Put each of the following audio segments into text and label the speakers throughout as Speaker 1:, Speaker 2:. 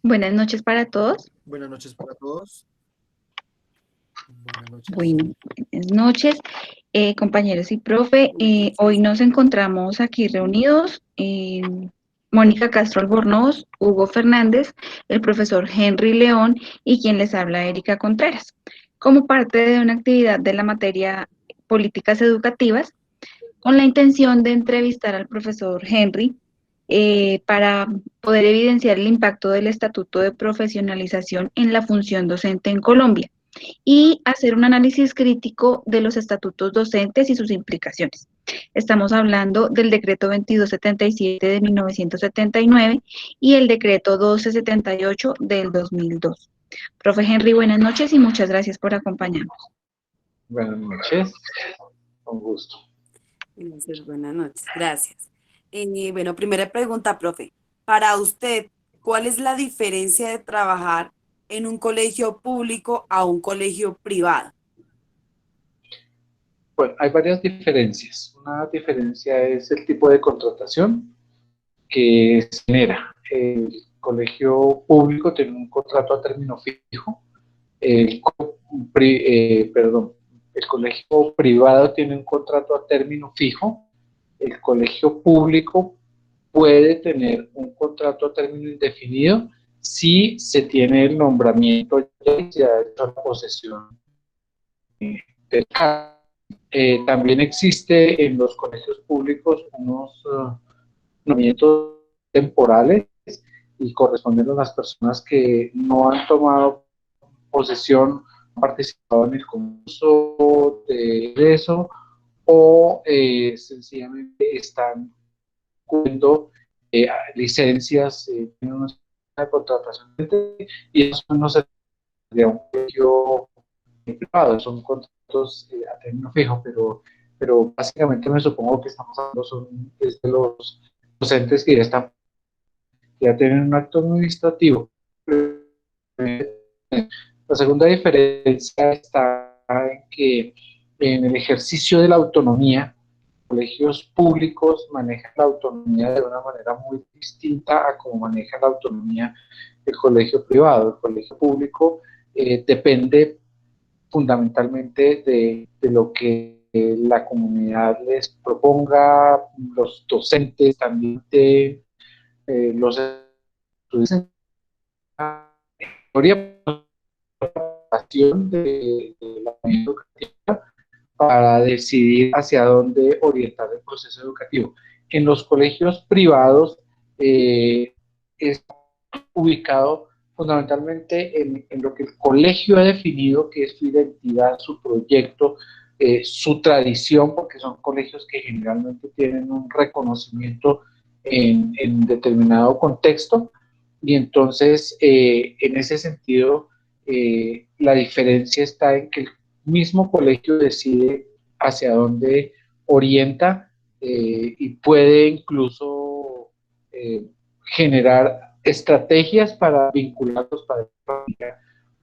Speaker 1: Buenas noches para todos.
Speaker 2: Buenas noches para todos. Buenas noches.
Speaker 1: Bueno, buenas noches, compañeros y profe. Hoy nos encontramos aquí reunidos. Mónica Castro Albornoz, Hugo Fernández, el profesor Henry León y quien les habla, Erika Contreras, como parte de una actividad de la materia Políticas Educativas, con la intención de entrevistar al profesor Henry para poder evidenciar el impacto del Estatuto de Profesionalización en la función docente en Colombia y hacer un análisis crítico de los estatutos docentes y sus implicaciones. Estamos hablando del decreto 2277 de 1979 y el decreto 1278 del 2002. Profe Henry, buenas noches y muchas gracias por acompañarnos.
Speaker 3: Buenas noches, con gusto.
Speaker 4: Buenas noches, gracias. Bueno, primera pregunta, profe. Para usted, ¿cuál es la diferencia de trabajar en un colegio público a un colegio privado?
Speaker 3: Bueno, hay varias diferencias. Una diferencia es el tipo de contratación que se genera. El colegio público tiene un contrato a término fijo. El, el colegio privado tiene un contrato a término fijo. El colegio público puede tener un contrato a término indefinido si se tiene el nombramiento ya y se ha hecho la posesión del cargo. También existe en los colegios públicos unos nombramientos temporales y corresponden a las personas que no han tomado posesión, han participado en el concurso de ingreso o sencillamente están cumpliendo licencias, tienen una contratación y eso no sería un colegio privado, son contratos a término fijo, pero básicamente me supongo que estamos hablando son de los docentes que ya tienen un acto administrativo. La segunda diferencia está en que en el ejercicio de la autonomía, colegios públicos manejan la autonomía de una manera muy distinta a como maneja la autonomía el colegio privado. El colegio público depende fundamentalmente de lo que la comunidad les proponga, los docentes también de los estudiantes, de la comunidad educativa para decidir hacia dónde orientar el proceso educativo. En los colegios privados es ubicado fundamentalmente en lo que el colegio ha definido, que es su identidad, su proyecto, su tradición, porque son colegios que generalmente tienen un reconocimiento en determinado contexto, y entonces en ese sentido la diferencia está en que el mismo colegio decide hacia dónde orienta y puede incluso generar estrategias para vincular a los padres de familia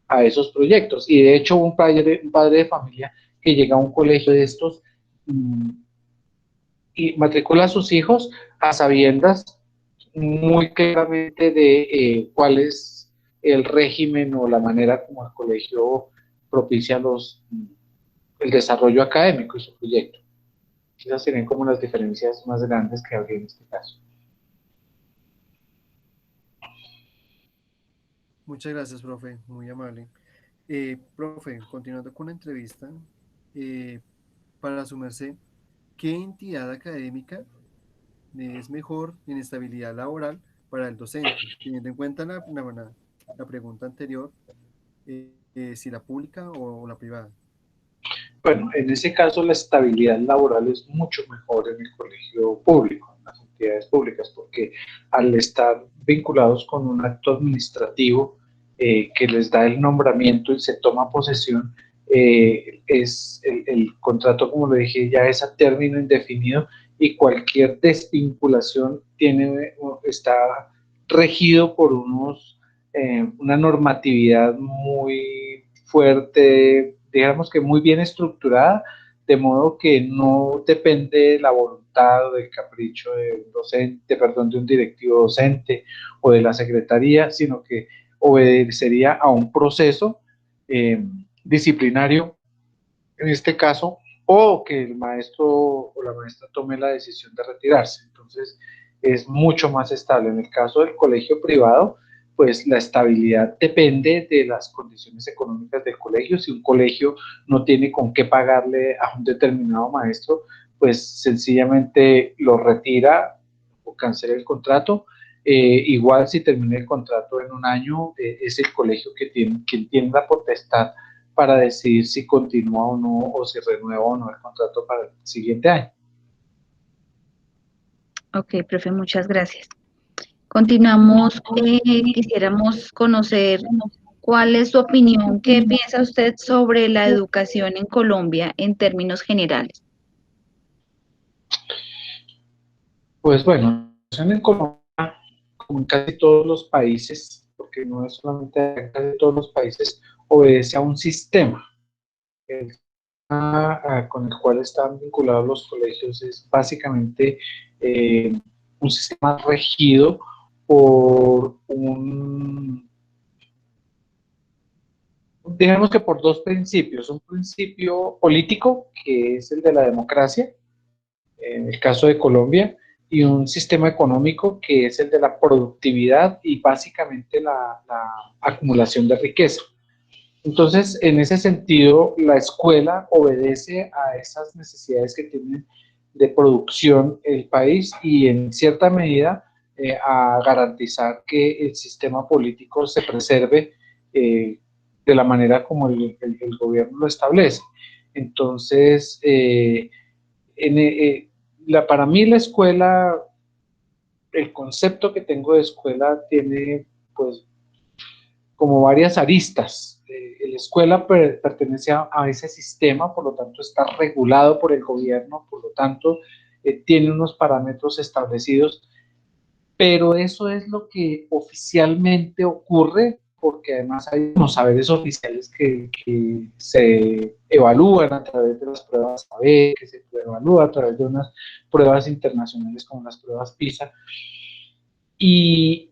Speaker 3: a esos proyectos. Y de hecho un padre de familia que llega a un colegio de estos y matricula a sus hijos a sabiendas muy claramente de cuál es el régimen o la manera como el colegio propicia el desarrollo académico y su proyecto. Esas serían como las diferencias más grandes que habría en este caso.
Speaker 2: Muchas gracias, profe, muy amable. Profe, continuando con la entrevista, eh, para su merced, ¿qué entidad académica es mejor en estabilidad laboral para el docente? Teniendo en cuenta la pregunta anterior, si la pública o la privada.
Speaker 3: Bueno, en ese caso la estabilidad laboral es mucho mejor en el colegio público, en las entidades públicas, porque al estar vinculados con un acto administrativo que les da el nombramiento y se toma posesión, es el contrato, como le dije, ya es a término indefinido y cualquier desvinculación está regido por una normatividad muy fuerte, digamos que muy bien estructurada, de modo que no depende de la voluntad o del capricho de un docente, perdón, de un directivo docente o de la secretaría, sino que obedecería a un proceso disciplinario, en este caso, o que el maestro o la maestra tome la decisión de retirarse. Entonces, es mucho más estable. En el caso del colegio privado, pues la estabilidad depende de las condiciones económicas del colegio. Si un colegio no tiene con qué pagarle a un determinado maestro, pues sencillamente lo retira o cancela el contrato. Igual si termina el contrato en un año, es el colegio quien tiene la potestad para decidir si continúa o no, o si renueva o no el contrato para el siguiente año.
Speaker 1: Ok, profe, muchas gracias. Continuamos. Quisiéramos conocer cuál es su opinión, qué piensa usted sobre la educación en Colombia en términos generales.
Speaker 3: Pues bueno, en Colombia, como en casi todos los países, porque no es solamente en casi todos los países, obedece a un sistema. El sistema con el cual están vinculados los colegios es básicamente un sistema regido por digamos que por dos principios. Un principio político, que es el de la democracia, en el caso de Colombia, y un sistema económico que es el de la productividad y básicamente la acumulación de riqueza. Entonces, en ese sentido, la escuela obedece a esas necesidades que tiene de producción el país y en cierta medida a garantizar que el sistema político se preserve de la manera como el gobierno lo establece. Entonces, para mí la escuela, el concepto que tengo de escuela tiene pues como varias aristas. La escuela pertenece a ese sistema, por lo tanto está regulado por el gobierno, por lo tanto tiene unos parámetros establecidos, pero eso es lo que oficialmente ocurre, porque además hay unos saberes oficiales que se evalúan a través de las pruebas saber, que se evalúa a través de unas pruebas internacionales como las pruebas PISA, y,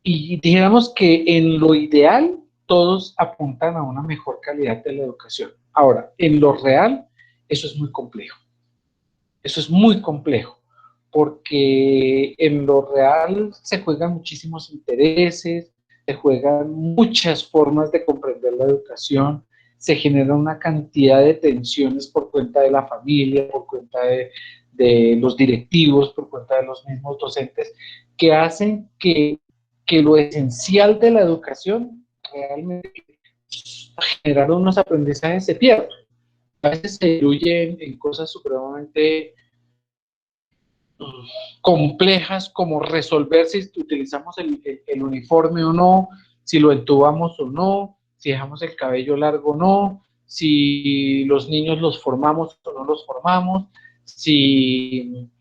Speaker 3: y dijéramos que en lo ideal todos apuntan a una mejor calidad de la educación. Ahora, en lo real, eso es muy complejo. Eso es muy complejo, porque en lo real se juegan muchísimos intereses, se juegan muchas formas de comprender la educación, se genera una cantidad de tensiones por cuenta de la familia, por cuenta de los directivos, por cuenta de los mismos docentes, que hacen que lo esencial de la educación realmente generar unos aprendizajes se pierda. A veces se diluye en cosas supremamente complejas como resolver si utilizamos el uniforme o no, si lo entubamos o no, si dejamos el cabello largo o no, si los niños los formamos o no los formamos, si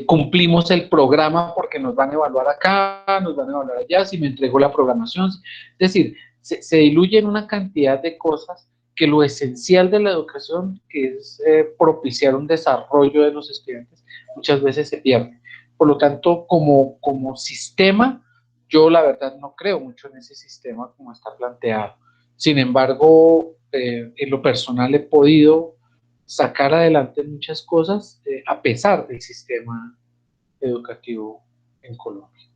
Speaker 3: cumplimos el programa porque nos van a evaluar acá, nos van a evaluar allá, si me entregó la programación. Es decir, se diluye en una cantidad de cosas que lo esencial de la educación, que es propiciar un desarrollo de los estudiantes, muchas veces se pierde. Por lo tanto, como sistema, yo la verdad no creo mucho en ese sistema como está planteado. Sin embargo, en lo personal he podido sacar adelante muchas cosas a pesar del sistema educativo en Colombia.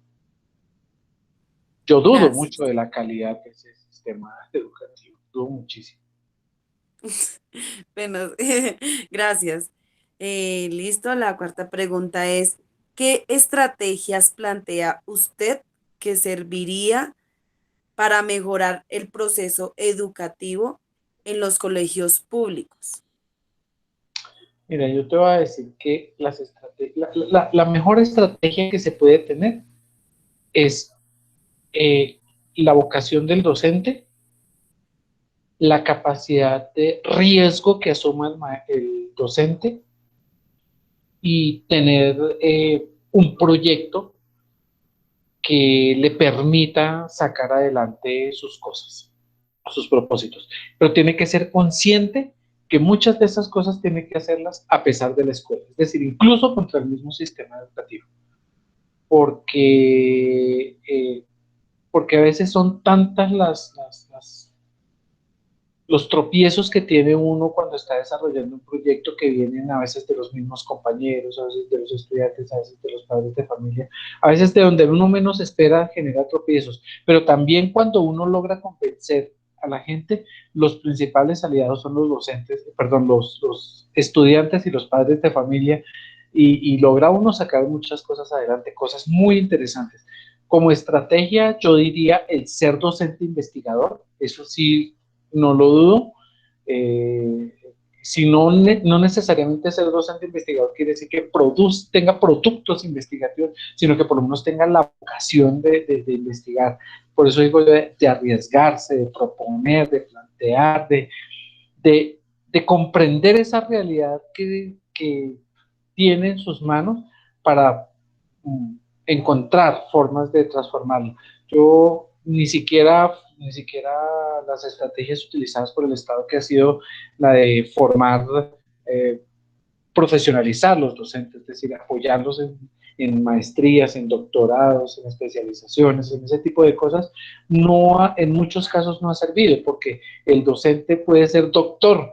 Speaker 3: Yo dudo
Speaker 4: Gracias.
Speaker 3: mucho de la calidad de ese sistema educativo, dudo muchísimo.
Speaker 4: Bueno, gracias. Listo, la cuarta pregunta es, ¿qué estrategias plantea usted que serviría para mejorar el proceso educativo en los colegios públicos?
Speaker 3: Mira, yo te voy a decir que la mejor estrategia que se puede tener es la vocación del docente, la capacidad de riesgo que asuma el docente y tener un proyecto que le permita sacar adelante sus cosas, sus propósitos. Pero tiene que ser consciente que muchas de esas cosas tiene que hacerlas a pesar de la escuela, es decir, incluso contra el mismo sistema educativo, porque, porque a veces son tantas los tropiezos que tiene uno cuando está desarrollando un proyecto, que vienen a veces de los mismos compañeros, a veces de los estudiantes, a veces de los padres de familia, a veces de donde uno menos espera genera tropiezos, pero también cuando uno logra convencer a la gente, los principales aliados son los docentes, perdón, los estudiantes y los padres de familia, y logra uno sacar muchas cosas adelante, cosas muy interesantes. Como estrategia, yo diría el ser docente investigador, eso sí, no lo dudo. Si no, no necesariamente ser docente investigador quiere decir que tenga productos investigativos, sino que por lo menos tenga la vocación de investigar. Por eso digo de arriesgarse, de proponer, de plantear, de comprender esa realidad que tiene en sus manos para encontrar formas de transformarlo. Yo ni siquiera las estrategias utilizadas por el Estado, que ha sido la de formar, profesionalizar los docentes, es decir, apoyarlos en maestrías, en doctorados, en especializaciones, en ese tipo de cosas, en muchos casos no ha servido, porque el docente puede ser doctor,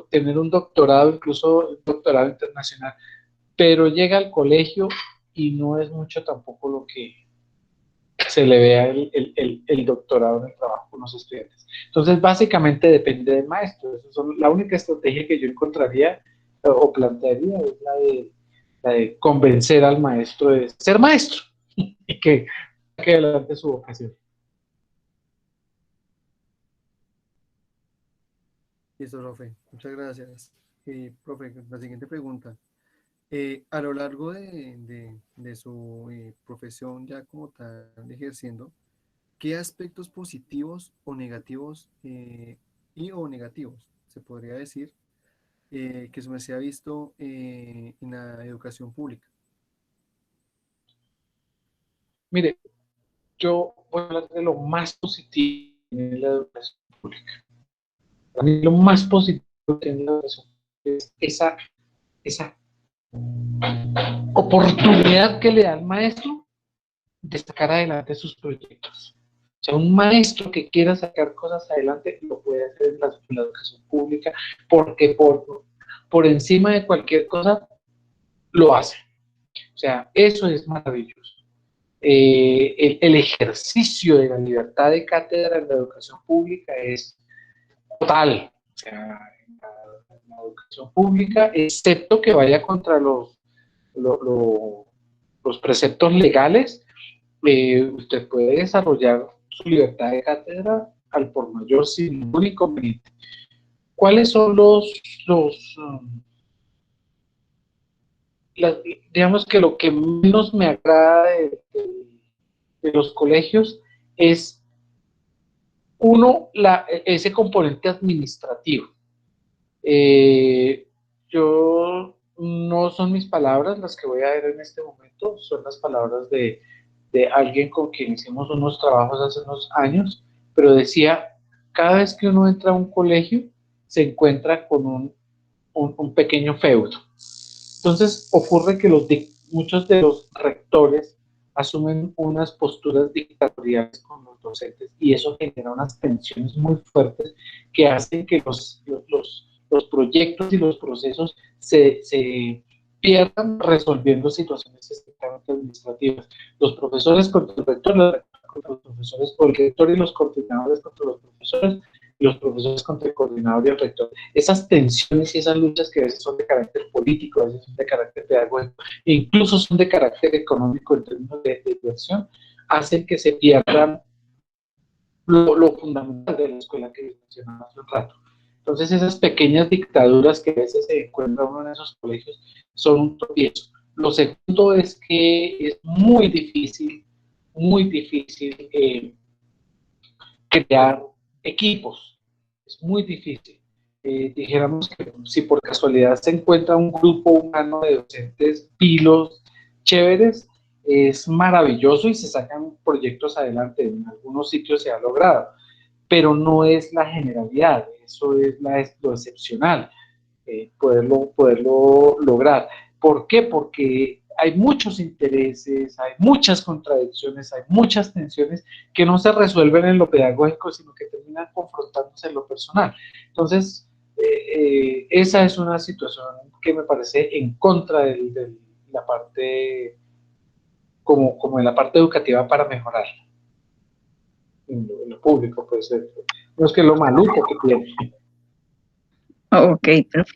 Speaker 3: tener un doctorado, incluso un doctorado internacional, pero llega al colegio y no es mucho tampoco lo que se le vea el doctorado en el trabajo con los estudiantes. Entonces, básicamente depende del maestro. La única estrategia que yo encontraría o plantearía es la de convencer al maestro de ser maestro y que saque adelante su vocación.
Speaker 2: Listo, profe. Muchas gracias. Profe, la siguiente pregunta. A lo largo de su profesión ya como tal ejerciendo, ¿qué aspectos positivos o negativos o negativos se podría decir que su merced ha visto en la educación pública?
Speaker 3: Mire, yo voy a hablar de lo más positivo en la educación pública. Para mí lo más positivo que tiene la educación es esa oportunidad que le da al maestro de sacar adelante sus proyectos. O sea, un maestro que quiera sacar cosas adelante lo puede hacer en la educación pública, porque por encima de cualquier cosa lo hace. O sea, eso es maravilloso. El ejercicio de la libertad de cátedra en la educación pública es total. O sea, en la educación pública, excepto que vaya contra los preceptos legales, usted puede desarrollar su libertad de cátedra al por mayor sin ningún inconveniente. ¿Cuáles son digamos que lo que menos me agrada de los colegios es, uno, ese componente administrativo? Yo, no son mis palabras las que voy a ver en este momento, son las palabras de alguien con quien hicimos unos trabajos hace unos años, pero decía, cada vez que uno entra a un colegio, se encuentra con un pequeño feudo. Entonces ocurre que muchos de los rectores asumen unas posturas dictatoriales con los docentes, y eso genera unas tensiones muy fuertes que hacen que los proyectos y los procesos se pierdan resolviendo situaciones estrictamente administrativas. Los profesores contra el rector, los rectores contra los profesores, o el rector y los coordinadores contra los profesores, y los profesores contra el coordinador y el rector. Esas tensiones y esas luchas, que a veces son de carácter político, a veces son de carácter pedagógico, e incluso son de carácter económico en términos de inversión, hacen que se pierdan lo fundamental de la escuela que mencionaba hace un rato. Entonces, esas pequeñas dictaduras que a veces se encuentra uno en esos colegios son un tropiezo. Lo segundo es que es muy difícil crear equipos. Es muy difícil. Dijéramos que si por casualidad se encuentra un grupo humano de docentes pilos, chéveres, es maravilloso y se sacan proyectos adelante. En algunos sitios se ha logrado, pero no es la generalidad, eso es lo excepcional, poderlo lograr. ¿Por qué? Porque hay muchos intereses, hay muchas contradicciones, hay muchas tensiones que no se resuelven en lo pedagógico, sino que terminan confrontándose en lo personal. Entonces, esa es una situación que me parece en contra de la parte, como en la parte educativa para mejorar en lo público, pues, no es que lo maluco que tiene.
Speaker 1: Ok, profe.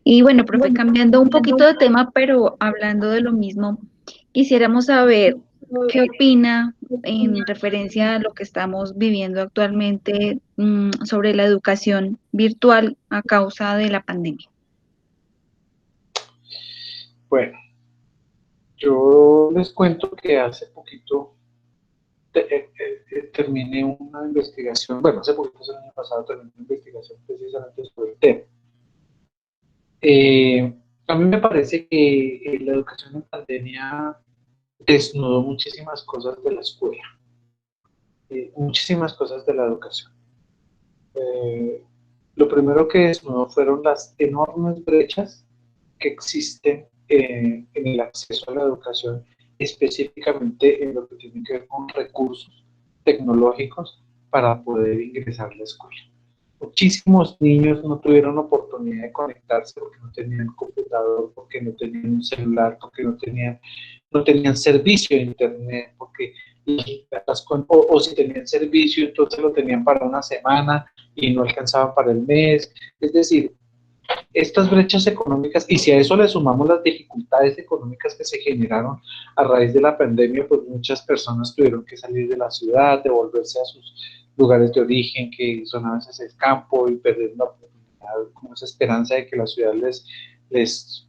Speaker 1: Y bueno, profe, cambiando un poquito de tema, pero hablando de lo mismo, quisiéramos saber qué opina en referencia a lo que estamos viviendo actualmente sobre la educación virtual a causa de la pandemia.
Speaker 3: Bueno, yo les cuento que hace poquito terminé una investigación, bueno, hace poquito, el año pasado, terminé una investigación precisamente sobre el tema. A mí me parece que la educación en pandemia desnudó muchísimas cosas de la escuela, muchísimas cosas de la educación. Lo primero que desnudó fueron las enormes brechas que existen en el acceso a la educación, específicamente en lo que tiene que ver con recursos tecnológicos para poder ingresar a la escuela. Muchísimos niños no tuvieron oportunidad de conectarse porque no tenían computador, porque no tenían un celular, porque no tenían servicio de internet, porque o si tenían servicio, entonces lo tenían para una semana y no alcanzaban para el mes. Es decir, estas brechas económicas, y si a eso le sumamos las dificultades económicas que se generaron a raíz de la pandemia, pues muchas personas tuvieron que salir de la ciudad, devolverse a sus lugares de origen, que son a veces el campo, y perder la oportunidad, como esa esperanza de que la ciudad les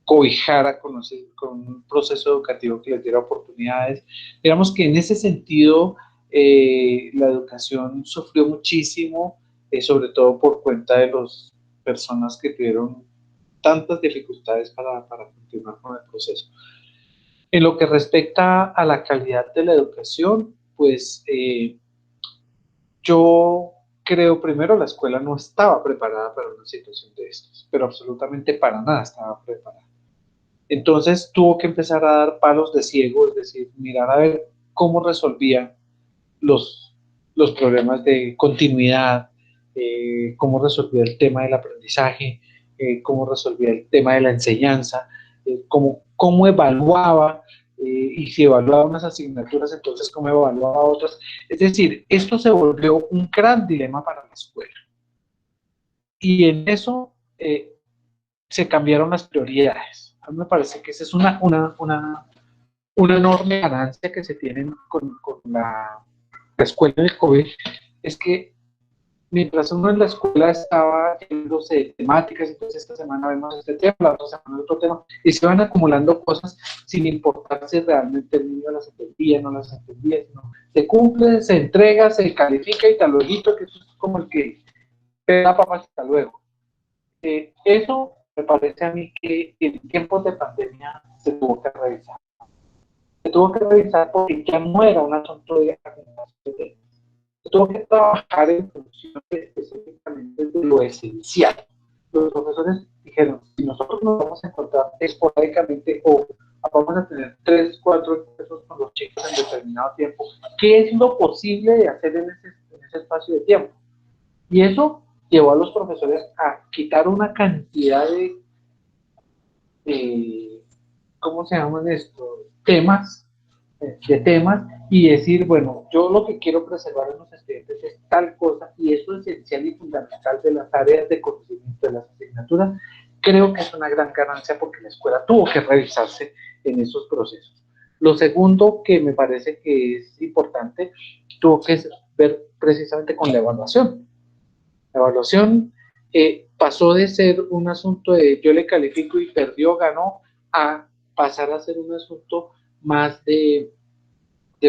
Speaker 3: cobijara con un proceso educativo que les diera oportunidades. Digamos que en ese sentido, la educación sufrió muchísimo, sobre todo por cuenta de las personas que tuvieron tantas dificultades para continuar con el proceso. En lo que respecta a la calidad de la educación, pues yo creo, primero, la escuela no estaba preparada para una situación de estos, pero absolutamente para nada estaba preparada. Entonces tuvo que empezar a dar palos de ciego, es decir, mirar a ver cómo resolvía los problemas de continuidad, cómo resolvía el tema del aprendizaje, cómo resolvía el tema de la enseñanza, cómo evaluaba, y si evaluaba unas asignaturas, entonces cómo evaluaba otras. Es decir, esto se volvió un gran dilema para la escuela. Y en eso se cambiaron las prioridades. A mí me parece que esa es una enorme ganancia que se tiene con la escuela del COVID, es que mientras uno en la escuela estaba llenándose de temáticas, entonces esta semana vemos este tema, la otra semana otro tema, y se van acumulando cosas sin importar si realmente el niño las entendía, no las entendía, sino se cumple, se entrega, se califica y tal luego, que eso es como el que pega papas hasta luego. Eso me parece a mí que en tiempos de pandemia se tuvo que revisar. Se tuvo que revisar porque ya no era un asunto de acumulación. Se tuvo que trabajar en función específicamente de lo esencial. Los profesores dijeron, si nosotros nos vamos a encontrar esporádicamente o vamos a tener 3, 4 casos con los chicos en determinado tiempo, ¿qué es lo posible de hacer en ese espacio de tiempo? Y eso llevó a los profesores a quitar una cantidad de ¿cómo se llaman esto? Temas, y decir, bueno, yo lo que quiero preservar en los estudiantes es tal cosa, y eso es esencial y fundamental de las áreas de conocimiento de las asignaturas. Creo que es una gran ganancia porque la escuela tuvo que revisarse en esos procesos. Lo segundo que me parece que es importante, tuvo que ver precisamente con la evaluación. La evaluación pasó de ser un asunto de yo le califico y perdió, ganó, a pasar a ser un asunto más de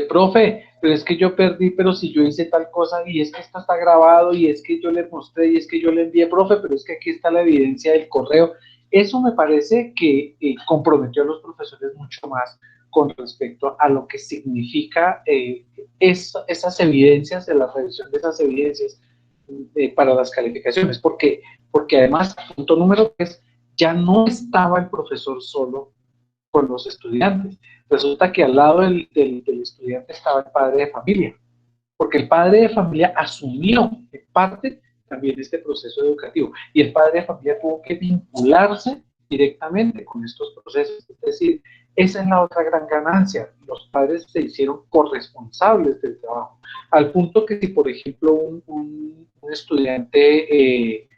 Speaker 3: profe, pero es que yo perdí, pero si yo hice tal cosa, y es que esto está grabado, y es que yo le mostré, y es que yo le envié, profe, pero es que aquí está la evidencia del correo. Eso me parece que comprometió a los profesores mucho más, con respecto a lo que significa esas evidencias, de la revisión de esas evidencias para las calificaciones, porque además, punto número 3, ya no estaba el profesor solo con los estudiantes. Resulta que al lado del estudiante estaba el padre de familia, porque el padre de familia asumió en parte también este proceso educativo, y el padre de familia tuvo que vincularse directamente con estos procesos. Es decir, esa es la otra gran ganancia. Los padres se hicieron corresponsables del trabajo, al punto que si, por ejemplo, un estudiante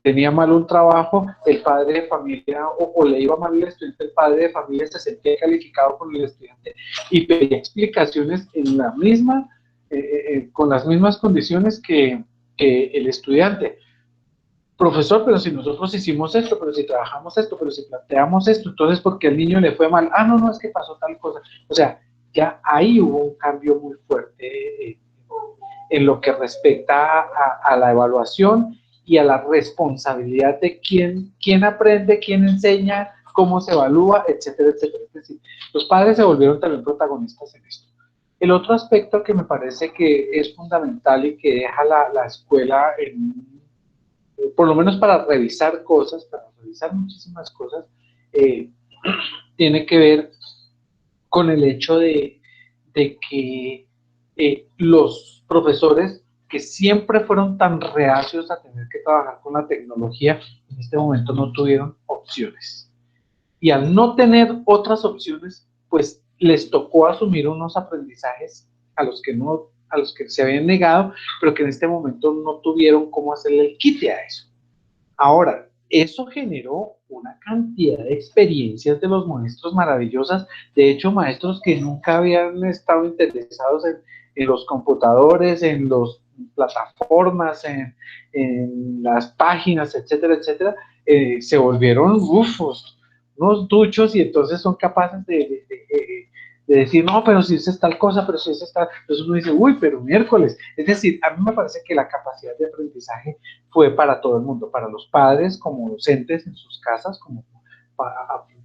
Speaker 3: tenía mal un trabajo, el padre de familia, o le iba mal al estudiante, el padre de familia se sentía calificado con el estudiante y pedía explicaciones en la misma, con las mismas condiciones que el estudiante. Profesor, pero si nosotros hicimos esto, pero si trabajamos esto, pero si planteamos esto, entonces ¿por qué al niño le fue mal? Ah, no, no, es que pasó tal cosa. O sea, ya ahí hubo un cambio muy fuerte en lo que respecta a la evaluación y a la responsabilidad de quién aprende, quién enseña, cómo se evalúa, etcétera, etcétera. Es decir, los padres se volvieron también protagonistas en esto. El otro aspecto que me parece que es fundamental y que deja la escuela por lo menos para revisar cosas, para revisar muchísimas cosas, tiene que ver con el hecho de que los profesores que siempre fueron tan reacios a tener que trabajar con la tecnología, en este momento no tuvieron opciones. Y al no tener otras opciones, pues les tocó asumir unos aprendizajes a los que se habían negado, pero que en este momento no tuvieron cómo hacerle el quite a eso. Ahora, eso generó una cantidad de experiencias de los maestros maravillosas, de hecho, maestros que nunca habían estado interesados en los computadores, en las plataformas, en las páginas, etcétera, etcétera, se volvieron unos duchos, y entonces son capaces de decir, no, pero si es tal cosa, pero si es tal, entonces uno dice, uy, pero miércoles. Es decir, a mí me parece que la capacidad de aprendizaje fue para todo el mundo, para los padres como docentes en sus casas, como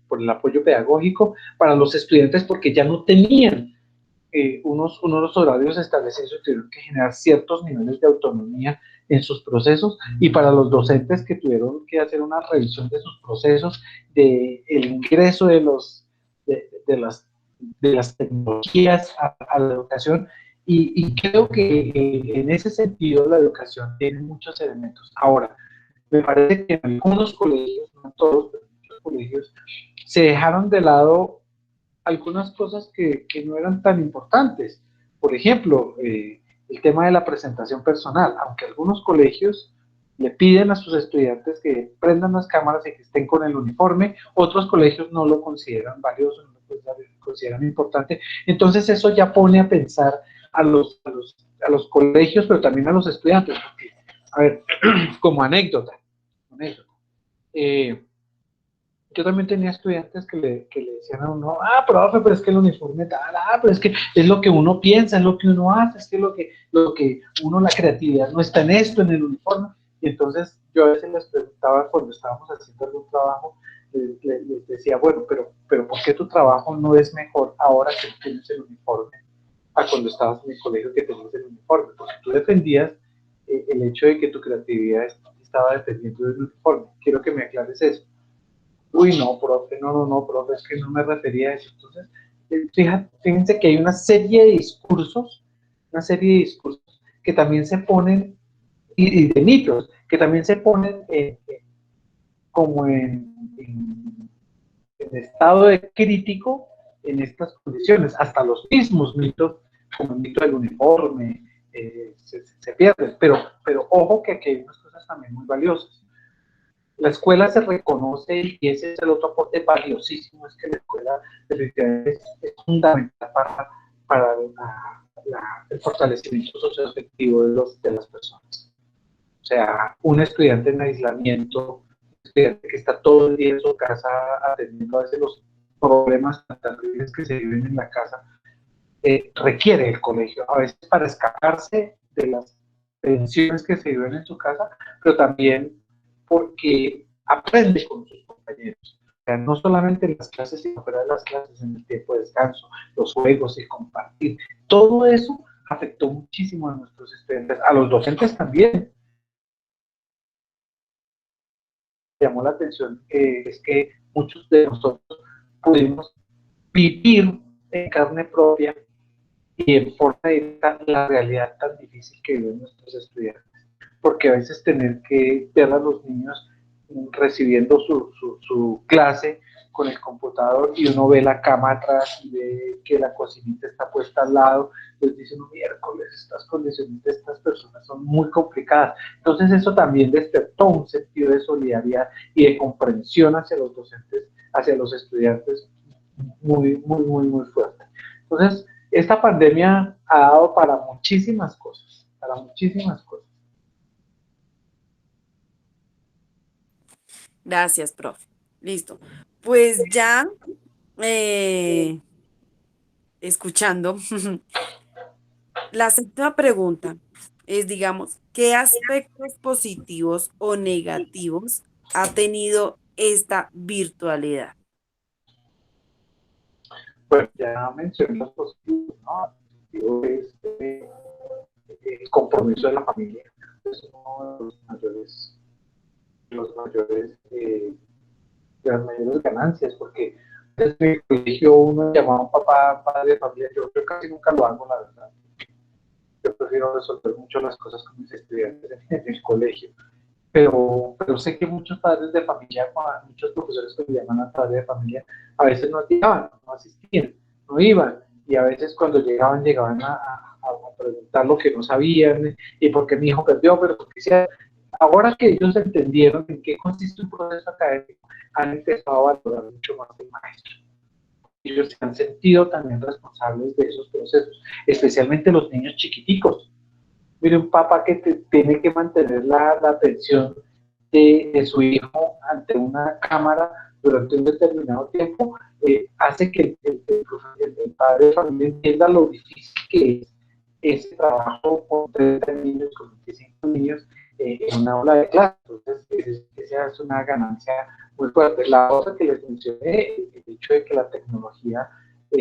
Speaker 3: por el apoyo pedagógico, para los estudiantes porque ya no tenían unos horarios establecidos y tuvieron que generar ciertos niveles de autonomía en sus procesos, y para los docentes que tuvieron que hacer una revisión de sus procesos, de el ingreso de las tecnologías a la educación, y creo que en ese sentido la educación tiene muchos elementos. Ahora, me parece que en algunos colegios, no todos, pero en muchos colegios, se dejaron de lado algunas cosas que no eran tan importantes. Por ejemplo, el tema de la presentación personal, aunque algunos colegios le piden a sus estudiantes que prendan las cámaras y que estén con el uniforme, otros colegios no lo consideran valioso, no lo consideran importante. Entonces eso ya pone a pensar a los colegios, pero también a los estudiantes. Porque, a ver, como anécdota, yo también tenía estudiantes que le decían a uno, profe, pero es que el uniforme tal, pero es que es lo que uno piensa, es lo que uno hace, es que lo que uno, la creatividad no está en esto, en el uniforme. Y entonces yo a veces les preguntaba, cuando estábamos haciendo algún trabajo, les decía, bueno, pero ¿por qué tu trabajo no es mejor ahora que tienes el uniforme a cuando estabas en el colegio que tenías el uniforme? Porque tú defendías el hecho de que tu creatividad estaba dependiendo del uniforme. Quiero que me aclares eso. Uy, no, profe, no, profe, es que no me refería a eso. Entonces, fíjense que hay una serie de discursos que también se ponen, y de mitos, que también se ponen como en estado de crítico en estas condiciones. Hasta los mismos mitos, como el mito del uniforme, se pierden. Pero ojo que aquí hay unas cosas también muy valiosas. La escuela se reconoce, y ese es el otro aporte valiosísimo, es que la escuela es fundamental para el fortalecimiento socioafectivo de las personas. O sea, un estudiante en aislamiento, un estudiante que está todo el día en su casa atendiendo a veces los problemas tan terribles que se viven en la casa, requiere el colegio, a veces para escaparse de las tensiones que se viven en su casa, pero también porque aprende con sus compañeros. sea, no solamente en las clases, sino fuera de las clases, en el tiempo de descanso, los juegos, y compartir. Todo eso afectó muchísimo a nuestros estudiantes, a los docentes también. Llamó la atención es que muchos de nosotros pudimos vivir en carne propia y en forma directa la realidad tan difícil que viven nuestros estudiantes. Porque a veces tener que ver a los niños recibiendo su clase con el computador y uno ve la cama atrás y ve que la cocinita está puesta al lado, les dice uno, miércoles, estas condiciones de estas personas son muy complicadas. Entonces eso también despertó un sentido de solidaridad y de comprensión hacia los docentes, hacia los estudiantes muy fuerte. Entonces, esta pandemia ha dado para muchísimas cosas, para muchísimas cosas.
Speaker 4: Gracias, profe. Listo. Pues ya escuchando, la sexta pregunta es, digamos, ¿qué aspectos positivos o negativos ha tenido esta virtualidad?
Speaker 3: Bueno, ya mencioné los positivos, ¿no? El positivo es el compromiso de la familia. Es uno de las mayores ganancias, porque desde el colegio uno llamaba a un papá, padre de familia, yo casi nunca lo hago, la verdad. Yo prefiero resolver mucho las cosas con mis estudiantes en el colegio. Pero sé que muchos padres de familia, muchos profesores que le llaman a padres de familia, a veces no llegaban, no asistían, no iban, y a veces cuando llegaban a preguntar lo que no sabían, y por qué mi hijo perdió, pero porque sea, ahora que ellos entendieron en qué consiste un proceso académico, han empezado a valorar mucho más el maestro. Ellos se han sentido también responsables de esos procesos, especialmente los niños chiquiticos. Mire, un papá que tiene que mantener la atención de su hijo ante una cámara durante un determinado tiempo, hace que el padre de familia entienda lo difícil que es ese trabajo con 30 niños, con 25 niños en una aula de clase. Entonces, esa es una ganancia muy fuerte. La otra que les mencioné, el hecho de que la tecnología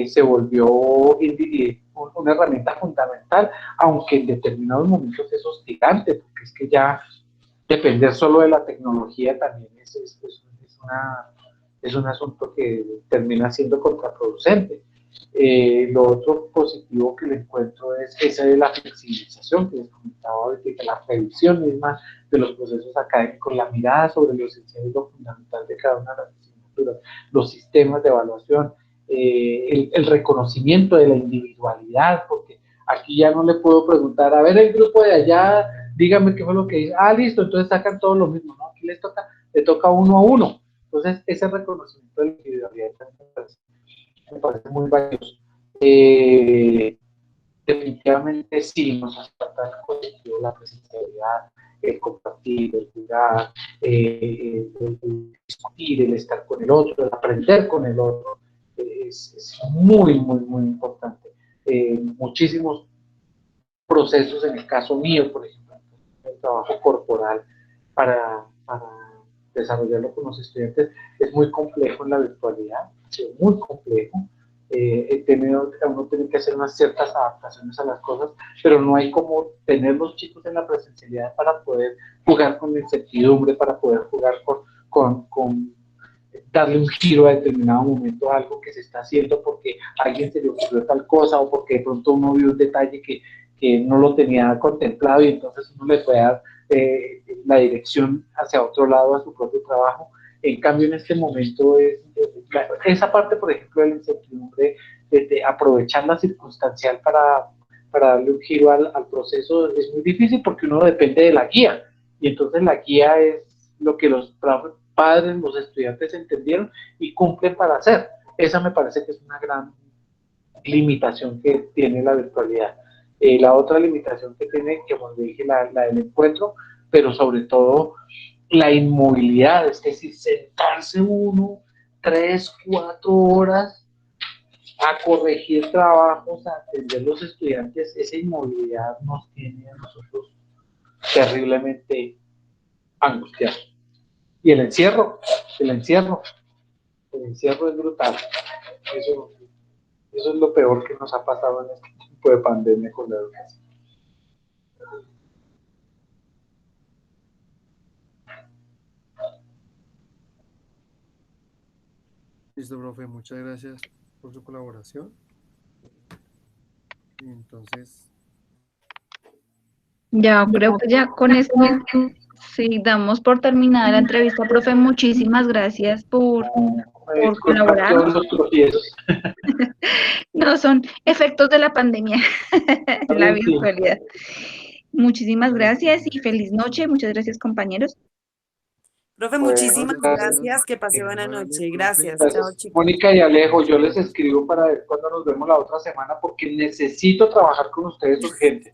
Speaker 3: se volvió una herramienta fundamental, aunque en determinados momentos es hostigante, porque es que ya depender solo de la tecnología también es un asunto que termina siendo contraproducente. Lo otro positivo que le encuentro es esa de la flexibilización que les comentaba ahorita, la revisión misma de los procesos académicos, la mirada sobre lo esencial y lo fundamental de cada una de las asignaturas, los sistemas de evaluación, el reconocimiento de la individualidad, porque aquí ya no le puedo preguntar, a ver, el grupo de allá, dígame qué fue lo que hizo. Ah, listo, entonces sacan todos lo mismo, ¿no? Aquí le toca uno a uno. Entonces, ese reconocimiento de la individualidad me parece muy valioso. Definitivamente sí nos hace falta el colectivo, la presencialidad, el compartir, el jugar, el discutir, el estar con el otro, el aprender con el otro. Es muy importante. Muchísimos procesos, en el caso mío, por ejemplo, el trabajo corporal para desarrollarlo con los estudiantes es muy complejo en la virtualidad, es muy complejo. Uno tiene que hacer unas ciertas adaptaciones a las cosas, pero no hay como tener los chicos en la presencialidad para poder jugar con incertidumbre, para poder jugar con darle un giro a determinado momento a algo que se está haciendo porque a alguien se le ocurrió tal cosa o porque de pronto uno vio un detalle que no lo tenía contemplado y entonces uno le puede dar la dirección hacia otro lado a su propio trabajo. En cambio, en este momento, esa parte, por ejemplo, de la incertidumbre, de aprovechar la circunstancial para darle un giro al proceso, es muy difícil porque uno depende de la guía. Y entonces la guía es lo que los padres, los estudiantes entendieron y cumplen para hacer. Esa me parece que es una gran limitación que tiene la virtualidad. La otra limitación que tiene, que como dije, la del encuentro, pero sobre todo la inmovilidad, es decir, sentarse uno 3, 4 horas a corregir trabajos, a atender los estudiantes, esa inmovilidad nos tiene a nosotros terriblemente angustiados. Y el encierro, El encierro es brutal. Eso es lo peor que nos ha pasado en este tipo de pandemia con la educación.
Speaker 2: Listo, profe, muchas gracias por su colaboración. Entonces,
Speaker 1: Ya creo que ya con esto sí damos por terminada la entrevista, profe. Muchísimas gracias por
Speaker 3: Disculpa
Speaker 1: colaborar.
Speaker 3: todos los tropiezos.
Speaker 1: No son efectos de la pandemia, la
Speaker 3: Sí.
Speaker 1: virtualidad. Muchísimas
Speaker 2: vale,
Speaker 1: gracias y feliz noche. Muchas gracias, compañeros.
Speaker 4: Profe,
Speaker 3: Bueno,
Speaker 4: muchísimas
Speaker 3: gracias.
Speaker 4: gracias. Que pase buena
Speaker 2: Vale,
Speaker 4: noche.
Speaker 2: profe.
Speaker 4: Gracias. Chao,
Speaker 3: Gracias,
Speaker 4: chicos.
Speaker 3: Mónica y Alejo. Yo les escribo para ver cuándo nos vemos la otra semana porque necesito trabajar con ustedes urgente.